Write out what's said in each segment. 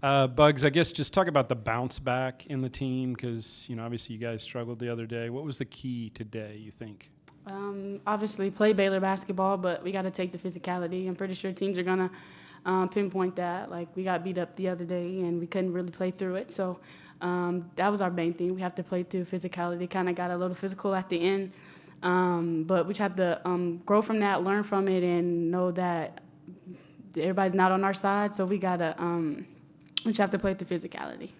Buggs, I guess just talk about the bounce back in the team because, obviously you guys struggled the other day. What was the key today, you think? Obviously, play Baylor basketball, but we got to take the physicality. I'm pretty sure teams are going to pinpoint that. Like, we got beat up the other day, and we couldn't really play through it. So that was our main thing. We have to play through physicality. Kind of got a little physical at the end. But we just have to grow from that, learn from it, and know that everybody's not on our side. So we got to we just have to play through physicality.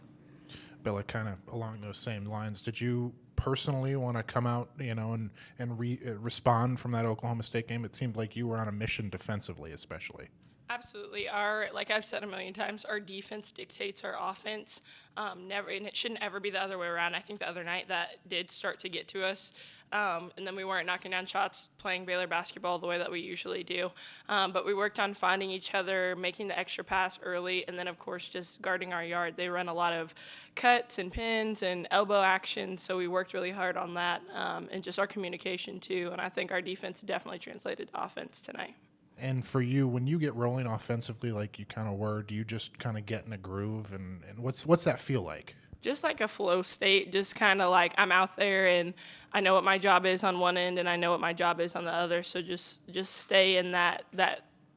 Bella, kind of along those same lines, did you personally want to come out, and respond from that Oklahoma State game? It seemed like you were on a mission defensively, especially. Absolutely. Like I've said a million times, our defense dictates our offense. And it shouldn't ever be the other way around. I think the other night that did start to get to us. And then we weren't knocking down shots playing Baylor basketball the way that we usually do. But we worked on finding each other, making the extra pass early, and then, of course, just guarding our yard. They run a lot of cuts and pins and elbow action, so we worked really hard on that and just our communication, too. And I think our defense definitely translated to offense tonight. And for you, when you get rolling offensively like you kind of were, do you just kind of get in a groove? And what's that feel like? Just like a flow state, just kind of like I'm out there and I know what my job is on one end and I know what my job is on the other. So just stay in that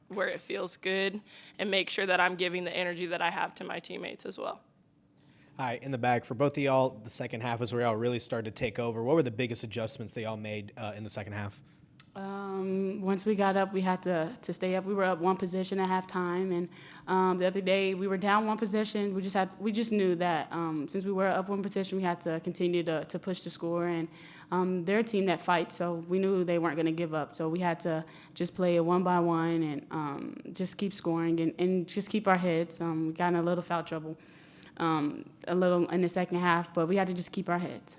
where it feels good and make sure that I'm giving the energy that I have to my teammates as well. Hi, in the back, for both of y'all, the second half was where y'all really started to take over. What were the biggest adjustments that y'all made in the second half? Once we got up, we had to stay up. We were up one possession at halftime, and the other day we were down one possession. We just knew that since we were up one possession, we had to continue to push the score. And they're a team that fights, so we knew they weren't going to give up. So we had to just play it one by one and just keep scoring and just keep our heads. We got in a little foul trouble, a little in the second half, but we had to just keep our heads.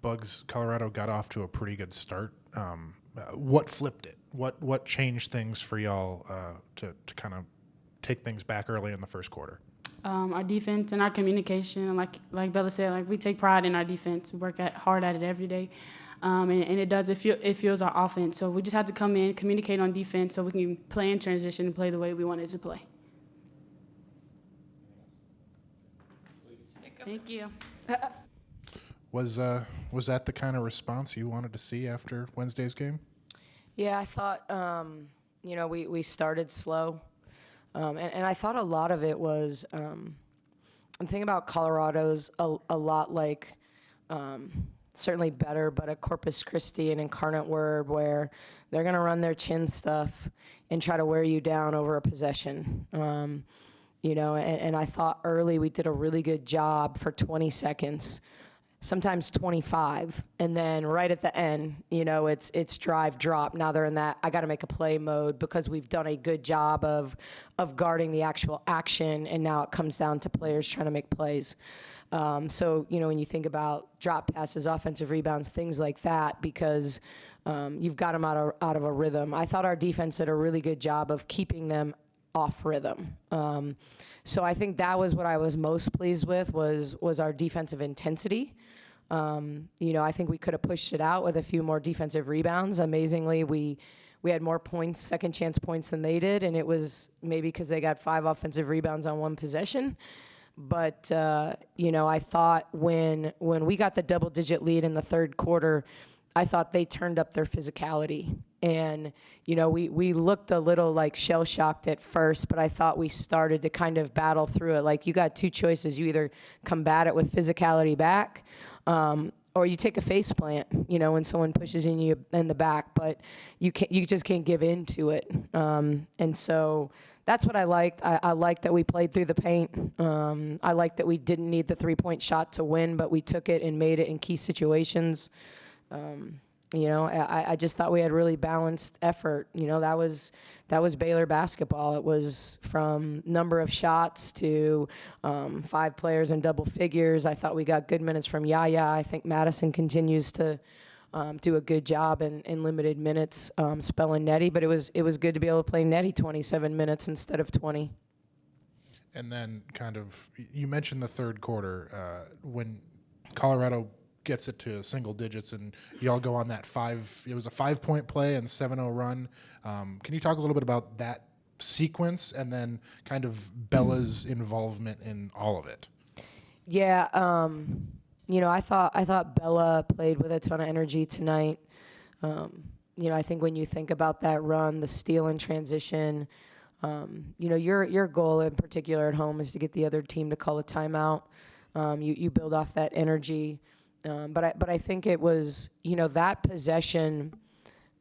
Buggs, Colorado got off to a pretty good start. What flipped it? What changed things for y'all to kind of take things back early in the first quarter? Our defense and our communication, like Bella said, like we take pride in our defense. We work hard at it every day, and it fuels our offense. So we just have to come in, communicate on defense, so we can play in transition and play the way we wanted to play. Thank you. Was that the kind of response you wanted to see after Wednesday's game? Yeah, I thought, we started slow. And I thought a lot of it was, I'm thinking about Colorado's a lot like, certainly better, but a Corpus Christi and Incarnate Word where they're going to run their chin stuff and try to wear you down over a possession. And I thought early we did a really good job for 20 seconds. Sometimes 25, and then right at the end, it's drive, drop. Now they're in that I got to make a play mode because we've done a good job of guarding the actual action, and now it comes down to players trying to make plays. So, when you think about drop passes, offensive rebounds, things like that, because you've got them out of a rhythm. I thought our defense did a really good job of keeping them off rhythm. So I think that was what I was most pleased with was our defensive intensity. I think we could have pushed it out with a few more defensive rebounds. Amazingly, we had more points, second chance points than they did, and it was maybe because they got 5 offensive rebounds on one possession. But, I thought when we got the double-digit lead in the third quarter, I thought they turned up their physicality. And, we looked a little like shell-shocked at first, but I thought we started to kind of battle through it. Like, you got 2 choices. You either combat it with physicality back, or you take a face plant, when someone pushes you in the back, but you just can't give in to it. And so that's what I liked. I liked that we played through the paint. I liked that we didn't need the 3-point shot to win, but we took it and made it in key situations. I just thought we had really balanced effort. That was Baylor basketball. It was from number of shots to 5 players in double figures. I thought we got good minutes from Yaya. I think Madison continues to do a good job in limited minutes spelling Nettie, but it was good to be able to play Nettie 27 minutes instead of 20. And then you mentioned the third quarter when Colorado gets it to single digits, and y'all go on that it was a 5-point play and 7-0 run. Can you talk a little bit about that sequence and then kind of Bella's involvement in all of it? Yeah, I thought Bella played with a ton of energy tonight. I think when you think about that run, the steal and transition, your goal in particular at home is to get the other team to call a timeout. You build off that energy, but I think it was that possession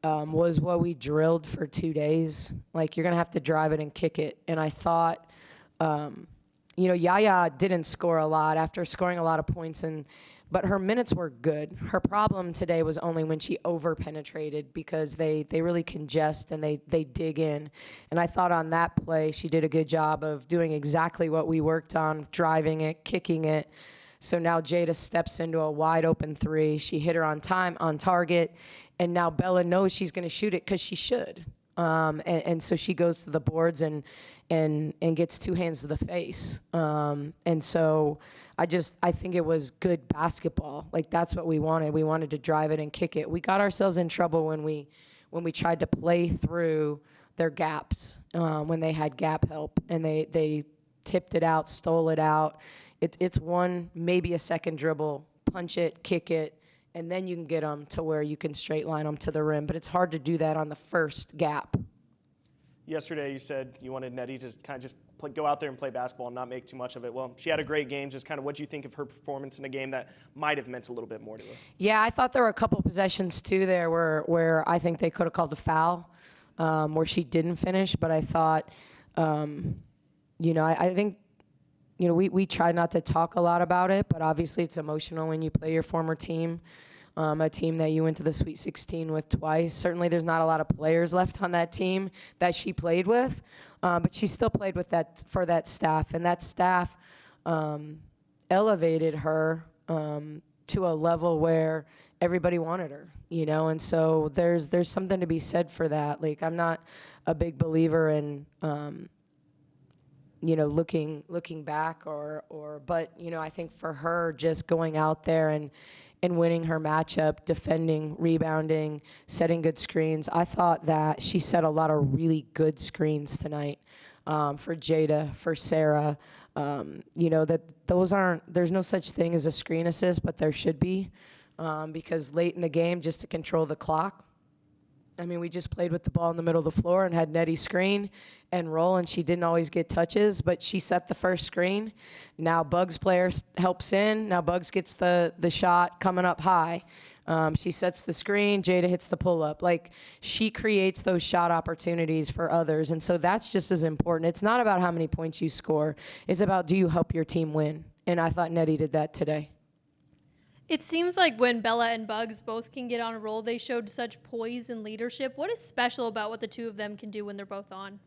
was what we drilled for 2 days. Like, you're gonna have to drive it and kick it, and I thought. Yaya didn't score a lot after scoring a lot of points, but her minutes were good. Her problem today was only when she over-penetrated, because they really congest and they dig in. And I thought on that play, she did a good job of doing exactly what we worked on, driving it, kicking it. So now Jada steps into a wide open 3. She hit her on time, on target, and now Bella knows she's gonna shoot it because she should. And so she goes to the boards and gets 2 hands to the face. And so I think it was good basketball. Like, that's what we wanted. We wanted to drive it and kick it. We got ourselves in trouble when we tried to play through their gaps, when they had gap help, and they tipped it out, stole it out. It's one, maybe a second dribble, punch it, kick it, and then you can get them to where you can straight line them to the rim. But it's hard to do that on the first gap. Yesterday, you said you wanted Nettie to kind of just go out there and play basketball and not make too much of it. Well, she had a great game. Just kind of what do you think of her performance in a game that might have meant a little bit more to her? Yeah, I thought there were a couple possessions, too, there where I think they could have called a foul, where she didn't finish. But I thought, I think, we try not to talk a lot about it, but obviously it's emotional when you play your former team. A team that you went to the Sweet 16 with twice. Certainly there's not a lot of players left on that team that she played with, but she still played with for that staff, and that staff elevated her to a level where everybody wanted her, and so there's something to be said for that. Like, I'm not a big believer in looking back but I think for her, just going out there and winning her matchup, defending, rebounding, setting good screens. I thought that she set a lot of really good screens tonight, for Jada, for Sarah. There's no such thing as a screen assist, but there should be, because late in the game, just to control the clock. We just played with the ball in the middle of the floor and had Nettie screen and roll, and she didn't always get touches, but she set the first screen. Now Buggs player helps in. Now Buggs gets the shot coming up high. She sets the screen. Jada hits the pull-up. Like, she creates those shot opportunities for others, and so that's just as important. It's not about how many points you score. It's about, do you help your team win? And I thought Nettie did that today. It seems like when Bella and Buggs both can get on a roll, they showed such poise and leadership. What is special about what the two of them can do when they're both on?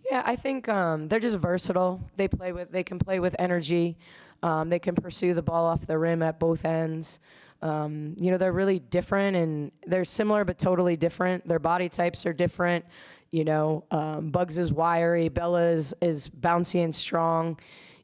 Yeah, I think they're just versatile. They can play with energy. They can pursue the ball off the rim at both ends. They're really different, and they're similar but totally different. Their body types are different. Buggs is wiry. Bella is bouncy and strong.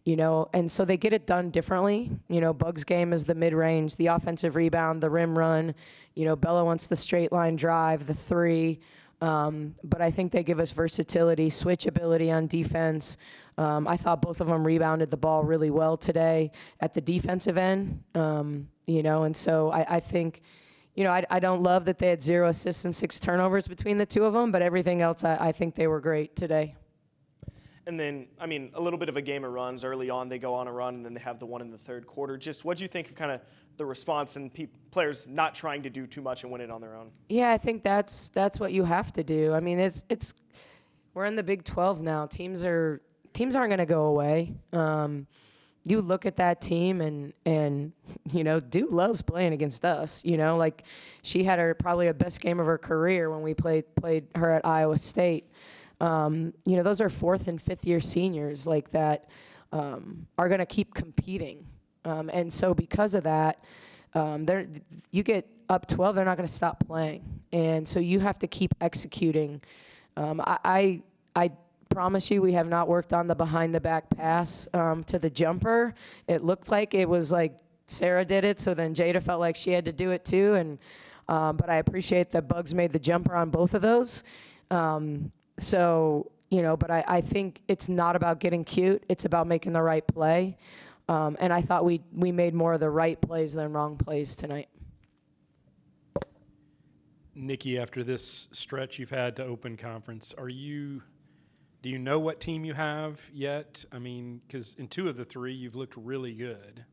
And so they get it done differently. Buggs' game is the mid-range, the offensive rebound, the rim run. Bella wants the straight line drive, the 3. But I think they give us versatility, switch ability on defense. I thought both of them rebounded the ball really well today at the defensive end. And so I think, I don't love that they had 0 assists and 6 turnovers between the two of them, but everything else, I think they were great today. And then, a little bit of a game of runs. Early on, they go on a run, and then they have the one in the third quarter. Just what do you think of kind of the response and players not trying to do too much and win it on their own? Yeah, I think that's what you have to do. It's we're in the Big 12 now. Teams aren't going to go away. You look at that team, and Duke loves playing against us. Like, she had probably her best game of her career when we played her at Iowa State. Those are 4th and 5th year seniors like that are going to keep competing. And so because of that, you get up 12, they're not going to stop playing. And so you have to keep executing. I promise you, we have not worked on the behind the back pass to the jumper. It looked like it was like Sarah did it, so then Jada felt like she had to do it too. And but I appreciate that Buggs made the jumper on both of those. So, but I think it's not about getting cute. It's about making the right play. And I thought we made more of the right plays than wrong plays tonight. Nicki, after this stretch you've had to open conference, do you know what team you have yet? I mean, because in 2 of the 3, you've looked really good.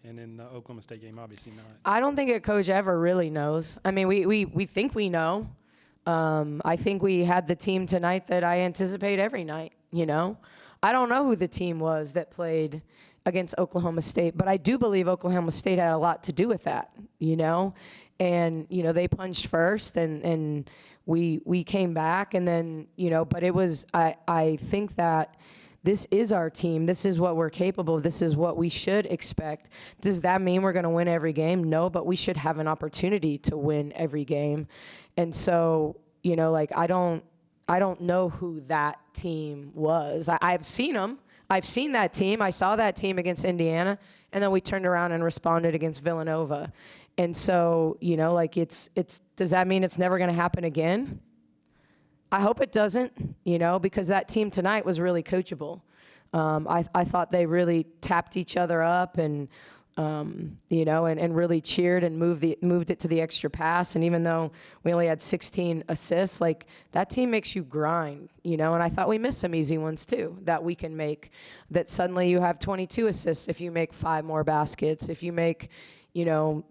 And in the Oklahoma State game, obviously not. I don't think a coach ever really knows. I mean, we think we know. I think we had the team tonight that I anticipate every night, I don't know who the team was that played against Oklahoma State, but I do believe Oklahoma State had a lot to do with that, And, they punched first and we came back and then, but it was, I think that this is our team. This is what we're capable of. This is what we should expect. Does that mean we're going to win every game? No, but we should have an opportunity to win every game. And so, I don't know who that team was. I've seen them. I've seen that team. I saw that team against Indiana, and then we turned around and responded against Villanova. And so, it's does that mean it's never going to happen again? I hope it doesn't, because that team tonight was really coachable. I thought they really tapped each other up and, and really cheered and moved it to the extra pass. And even though we only had 16 assists, that team makes you grind, and I thought we missed some easy ones too that we can make, that suddenly you have 22 assists if you make 5 more baskets, if you make,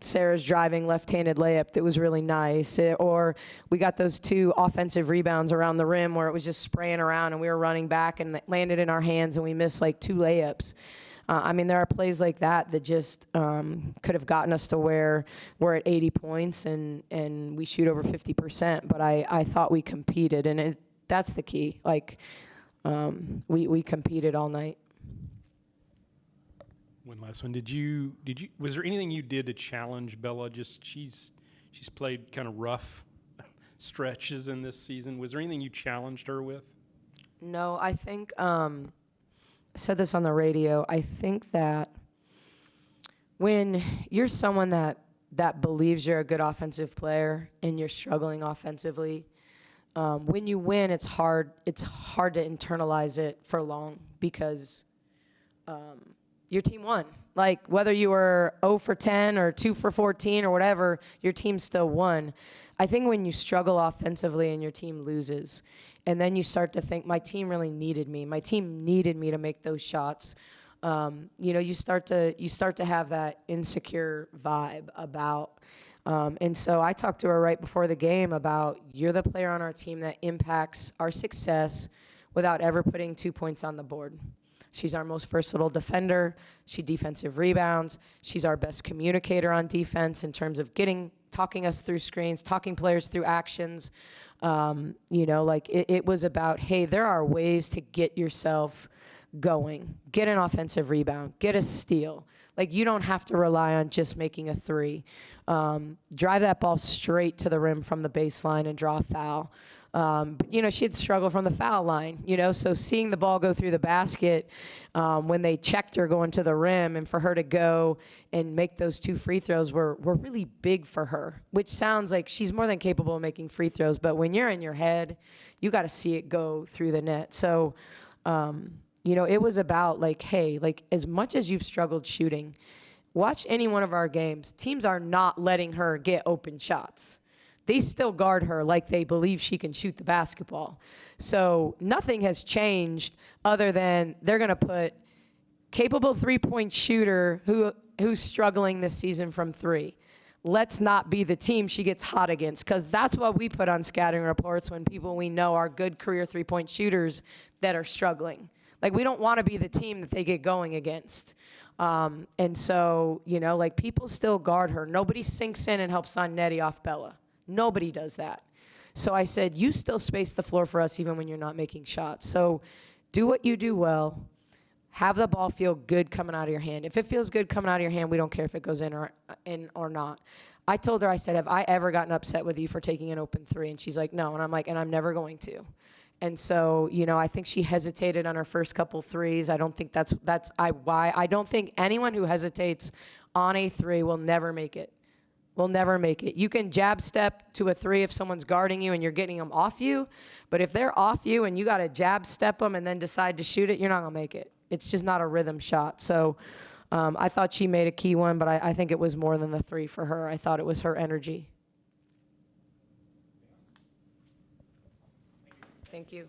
Sarah's driving left-handed layup that was really nice. Or we got those 2 offensive rebounds around the rim where it was just spraying around and we were running back and it landed in our hands and we missed 2 layups. There are plays like that just could have gotten us to where we're at 80 points and we shoot over 50%. But I thought we competed, and that's the key. We competed all night. One last one. Was there anything you did to challenge Bella? She's played kind of rough stretches in this season. Was there anything you challenged her with? No, I think I said this on the radio. I think that when you're someone that believes you're a good offensive player and you're struggling offensively, when you win, it's hard to internalize it for long because your team won. Whether you were 0 for 10 or 2 for 14 or whatever, your team still won. I think when you struggle offensively and your team loses, and then you start to think, my team really needed me. My team needed me to make those shots. You start to have that insecure vibe about. And so I talked to her right before the game about, you're the player on our team that impacts our success without ever putting 2 points on the board. She's our most versatile defender. She defensive rebounds. She's our best communicator on defense in terms of talking us through screens, talking players through actions. It was about, hey, there are ways to get yourself going. Get an offensive rebound. Get a steal. You don't have to rely on just making a 3. Drive that ball straight to the rim from the baseline and draw a foul. But, she'd struggle from the foul line, so seeing the ball go through the basket when they checked her going to the rim and for her to go and make those 2 free throws were really big for her, which sounds like she's more than capable of making free throws. But when you're in your head, you got to see it go through the net. So, it was about hey, as much as you've struggled shooting, watch any one of our games. Teams are not letting her get open shots. They still guard her like they believe she can shoot the basketball. So nothing has changed other than they're going to put capable 3-point shooter who's struggling this season from 3. Let's not be the team she gets hot against, because that's what we put on scouting reports when people we know are good career 3-point shooters that are struggling. We don't want to be the team that they get going against. And so, people still guard her. Nobody sinks in and helps on Nettie off Bella. Nobody does that. So I said, you still space the floor for us even when you're not making shots. So do what you do well. Have the ball feel good coming out of your hand. If it feels good coming out of your hand, we don't care if it goes in or not. I told her, I said, have I ever gotten upset with you for taking an open 3? And she's like, no. And I'm like, and I'm never going to. And so, I think she hesitated on her first couple 3s. I don't think that's why. I don't think anyone who hesitates on a three will never make it. Will never make it. You can jab step to a three if someone's guarding you and you're getting them off you, but if they're off you and you got to jab step them and then decide to shoot it, you're not going to make it. It's just not a rhythm shot. So I thought she made a key one, but I think it was more than the three for her. I thought it was her energy. Thank you.